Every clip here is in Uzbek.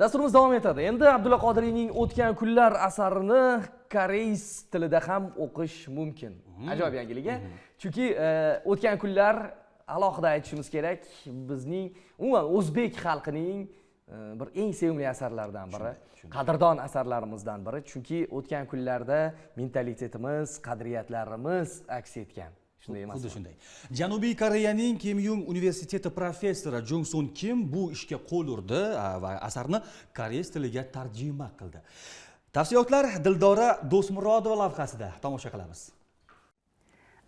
Dasturimiz davom etadi. Endi Abdulla Qodiriyning O'tgan kunlar asarini koreys tilida ham o'qish mumkin. Ajoyib yangilik. Chunki O'tgan kunlar alohida aytishimiz kerak, bizning umuman o'zbek xalqining bir eng sevimli asarlaridan biri, qadrdon asarlarimizdan biri. Chunki o'tgan kunlarda mentalitetimiz, qadriyatlarimiz aks etgan. Shunday emasmi? Xuddi shunday. Janubiy Koreyaning Kimyung universiteti professori Jung Sun Kim bu ishga qo'l urdi va asarni koreys tiliga tarjima qildi. Tafsilotlar Dildora Do'smurodova lavhasida tomosha qilamiz.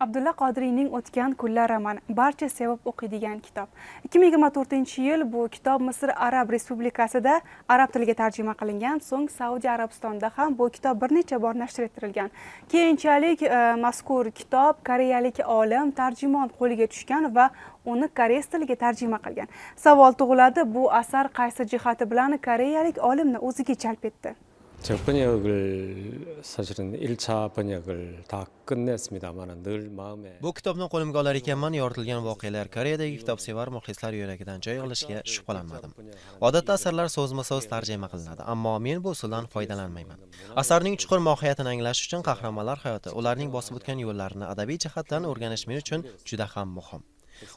Abdulla Qodiriyning O'tgan kunlar romani barcha sevib o'qiydigan kitob. 2024-yil bu kitob Misr Arab Respublikasida arab tiliga tarjima qilingan, so'ng Saudiya Arabistonida ham bu kitob bir necha bor nashr etilgan. Keyinchalik mazkur kitob koreyalik olim tarjimon qo'liga tushgan va uni koreys tiliga tarjima qilgan. Savol tug'iladi, bu asar qaysi jihati bilan koreyalik olimni o'ziga jalb etdi? 제 번역을 사실은 1차 번역을 다 끝냈습니다만 늘 마음에 Bu kitobni qo'limga olar ekanman, yoritilgan voqealar Koreyadagi kitobsevar muxlislar yuragidan joy olishiga shubhalanmadim. Odatda asarlar so'zma-so'z tarjima qilinadi, ammo men bu usuldan foydalanmayman. Asarning chuqur mohiyatini anglash uchun qahramonlar hayoti, ularning bosib o'tgan yo'llarini adabiy jihatdan o'rganish men uchun juda ham muhim.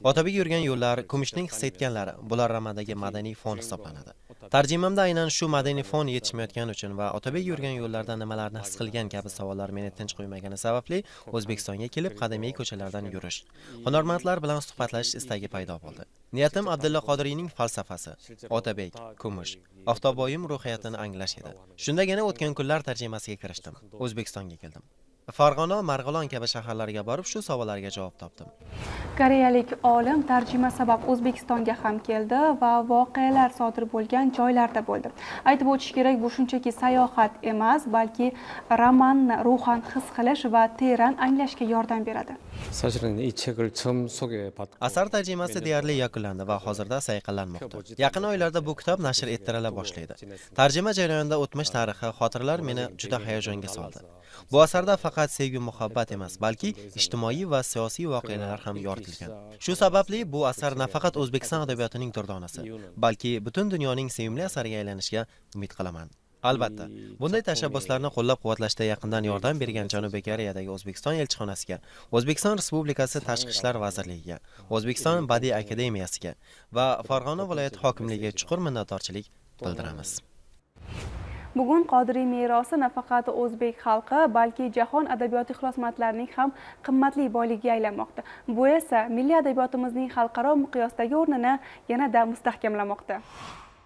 Otabek yurgan yo'llar, Kumushning his etganlari, bular romandagi madaniy fon hisoblanadi. Tarjimamda aynan shu madaniy fon yetishmayotgani uchun va Otabek yurgan yo'llarda nimalarni his qilgan kabi savollar meni tinch qo'ymagani sababli O'zbekistonga kelib qadimiy ko'chalardan yurish, hunarmandlar bilan suhbatlashish istagi paydo bo'ldi. Niyatim Abdulla Qodiriyning falsafasi, Otabek, Kumush, Oftoboyim ruhiyatini anglash edi. Shundagina O'tgan kunlar tarjimasiga kirishdim. O'zbekistonga keldim. Farg'ona, Marg'ilon kabi shaharlarga borib shu savollarga javob topdim. Koreyalik olim tarjima sabab O'zbekistonga ham keldi va voqealar sodir bo'lgan joylarda bo'ldi. Aytib o'tish kerak, bu shunchaki sayohat emas, balki romanni ruhan his qilish va teran anglashga yordam beradi. 사실은 이 책을 처음 소개받고 Asar tarjimasi deyarli yakunlandi va hozirda sayqallanmoqda. Yaqin oylarda bu kitob nashr ettirila boshlaydi. Tarjima jarayonida o'tmish tarixi, xotiralar meni juda hayajonga soldi. Bu asarda faqat sevgi muhabbat emas, balki ijtimoiy va siyosiy voqealar ham yoritilgan. Shu sababli bu asar nafaqat O'zbekiston adabiyotining durdonasi, balki butun dunyoning sevimli asariga aylanishiga umid qilaman. Albatta, bunday tashabbuslarni qo'llab-quvvatlashda yaqindan yordam bergan Janubiy Koreyadagi O'zbekiston elchixonasiga, O'zbekiston Respublikasi Tashqi ishlar vazirligiga, O'zbekiston Badiiy akademiyasiga va Farg'ona viloyati hokimligiga chuqur minnatdorchilik bildiramiz. Bugun Qodiriy merosi nafaqat o'zbek xalqi, balki jahon adabiyoti ixlosmandlarining ham qimmatli boyligiga aylanmoqda. Bu esa milliy adabiyotimizning xalqaro miqyosdagi o'rnini yanada mustahkamlamoqda.